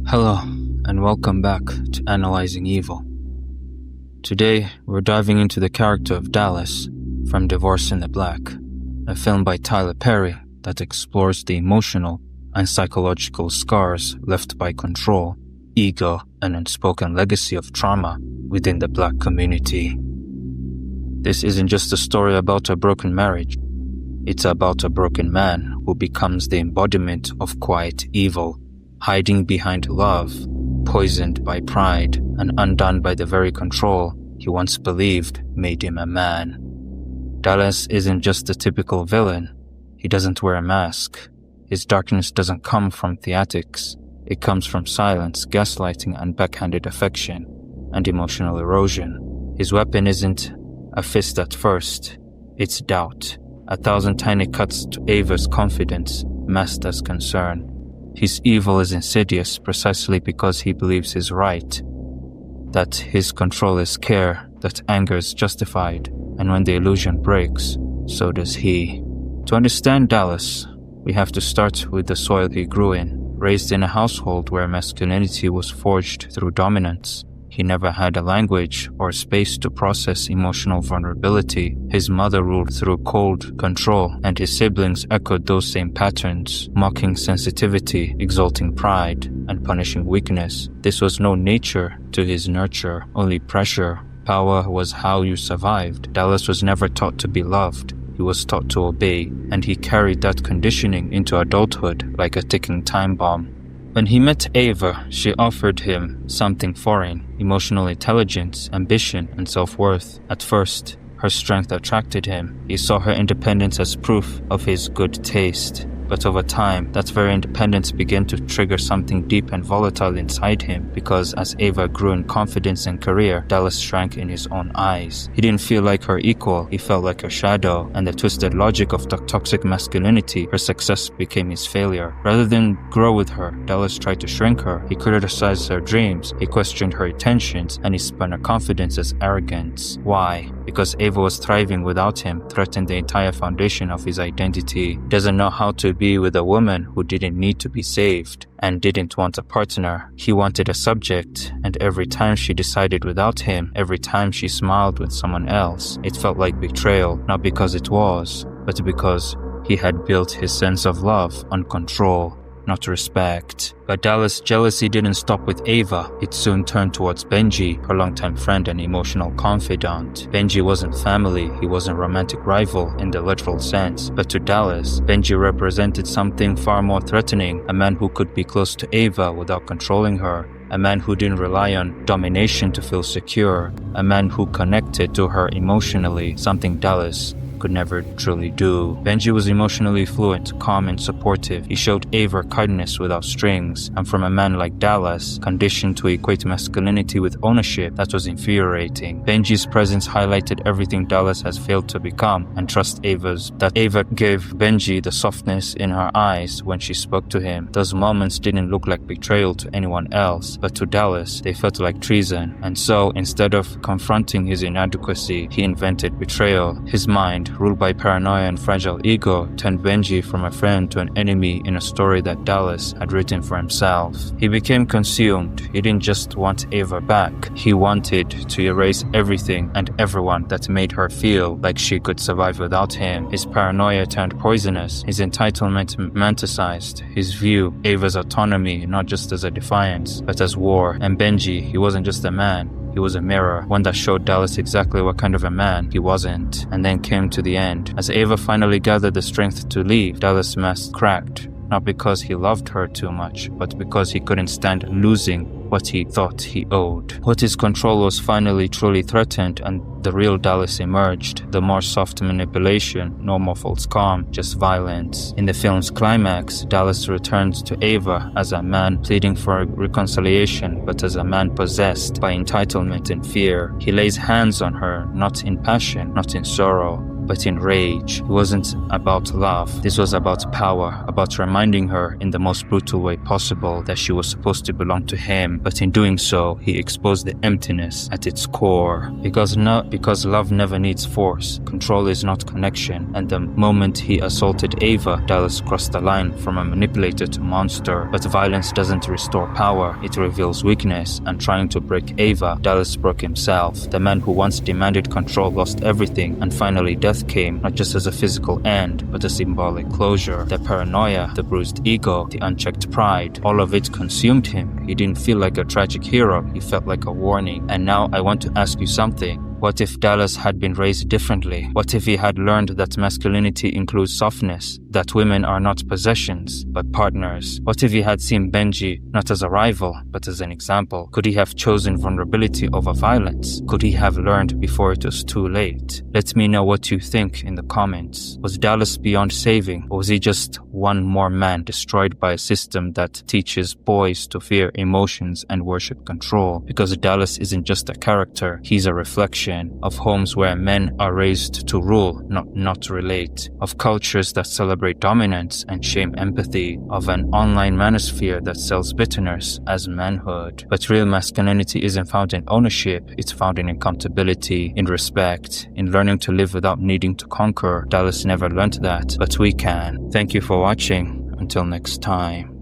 Hello, and welcome back to Analyzing Evil. Today, we're diving into the character of Dallas from Divorce in the Black, a film by Tyler Perry that explores the emotional and psychological scars left by control, ego, and unspoken legacy of trauma within the Black community. This isn't just a story about a broken marriage. It's about a broken man who becomes the embodiment of quiet evil, hiding behind love, poisoned by pride, and undone by the very control he once believed made him a man. Dallas isn't just a typical villain. He doesn't wear a mask. His darkness doesn't come from theatrics. It comes from silence, gaslighting, and backhanded affection, and emotional erosion. His weapon isn't a fist at first. It's doubt. 1,000 tiny cuts to Ava's confidence, masked as concern. His evil is insidious precisely because he believes he's right, that his control is care, that anger is justified, and when the illusion breaks, so does he. To understand Dallas, we have to start with the soil he grew in. Raised in a household where masculinity was forged through dominance, he never had a language or space to process emotional vulnerability. His mother ruled through cold control, and his siblings echoed those same patterns, mocking sensitivity, exalting pride, and punishing weakness. This was no nature to his nurture, only pressure. Power was how you survived. Dallas was never taught to be loved. He was taught to obey, and he carried that conditioning into adulthood like a ticking time bomb. When he met Ava, she offered him something foreign: emotional intelligence, ambition, and self-worth. At first, her strength attracted him. He saw her independence as proof of his good taste. But over time, that very independence began to trigger something deep and volatile inside him, because as Ava grew in confidence and career, Dallas shrank in his own eyes. He didn't feel like her equal, he felt like her shadow, and the twisted logic of the toxic masculinity, her success became his failure. Rather than grow with her, Dallas tried to shrink her. He criticized her dreams, he questioned her intentions, and he spun her confidence as arrogance. Why? Because Ava was thriving without him, threatened the entire foundation of his identity. He doesn't know how to be with a woman who didn't need to be saved and didn't want a partner. He wanted a subject, and every time she decided without him, every time she smiled with someone else, it felt like betrayal, not because it was, but because he had built his sense of love on control, not respect. But Dallas' jealousy didn't stop with Ava. It soon turned towards Benji, her longtime friend and emotional confidant. Benji wasn't family, he wasn't a romantic rival in the literal sense, but to Dallas, Benji represented something far more threatening: a man who could be close to Ava without controlling her, a man who didn't rely on domination to feel secure, a man who connected to her emotionally, something Dallas could never truly do. Benji was emotionally fluent, calm, and supportive. He showed Ava kindness without strings, and from a man like Dallas, conditioned to equate masculinity with ownership, that was infuriating. Benji's presence highlighted everything Dallas has failed to become, and trust Ava's. That Ava gave Benji the softness in her eyes when she spoke to him. Those moments didn't look like betrayal to anyone else, but to Dallas, they felt like treason. And so, instead of confronting his inadequacy, he invented betrayal. His mind, ruled by paranoia and fragile ego, turned Benji from a friend to an enemy in a story that Dallas had written for himself. He became consumed. He didn't just want Ava back. He wanted to erase everything and everyone that made her feel like she could survive without him. His paranoia turned poisonous. His entitlement romanticized. His view, Ava's autonomy, not just as a defiance, but as war. And Benji, he wasn't just a man. He was a mirror, one that showed Dallas exactly what kind of a man he wasn't. And then came to the end. As Ava finally gathered the strength to leave, Dallas' mask cracked. Not because he loved her too much, but because he couldn't stand losing what he thought he owed. What his control was finally truly threatened, and the real Dallas emerged. The more soft manipulation, no more false calm, just violence. In the film's climax, Dallas returns to Ava as a man pleading for reconciliation, but as a man possessed by entitlement and fear. He lays hands on her, not in passion, not in sorrow, but in rage. It wasn't about love. This was about power, about reminding her in the most brutal way possible that she was supposed to belong to him, but in doing so, he exposed the emptiness at its core. Because love never needs force, control is not connection, and the moment he assaulted Ava, Dallas crossed the line from a manipulator to monster. But violence doesn't restore power, it reveals weakness, and trying to break Ava, Dallas broke himself. The man who once demanded control lost everything, and finally death came, not just as a physical end, but a symbolic closure. The paranoia, the bruised ego, the unchecked pride, all of it consumed him. He didn't feel like a tragic hero, he felt like a warning. And now I want to ask you something. What if Dallas had been raised differently? What if he had learned that masculinity includes softness, that women are not possessions, but partners? What if he had seen Benji not as a rival, but as an example? Could he have chosen vulnerability over violence? Could he have learned before it was too late? Let me know what you think in the comments. Was Dallas beyond saving, or was he just one more man destroyed by a system that teaches boys to fear emotions and worship control? Because Dallas isn't just a character, he's a reflection of homes where men are raised to rule, not to relate, of cultures that celebrate dominance and shame empathy, of an online manosphere that sells bitterness as manhood. But real masculinity isn't found in ownership, it's found in accountability, in respect, in learning to live without needing to conquer. Dallas never learned that, but we can. Thank you for watching. Until next time.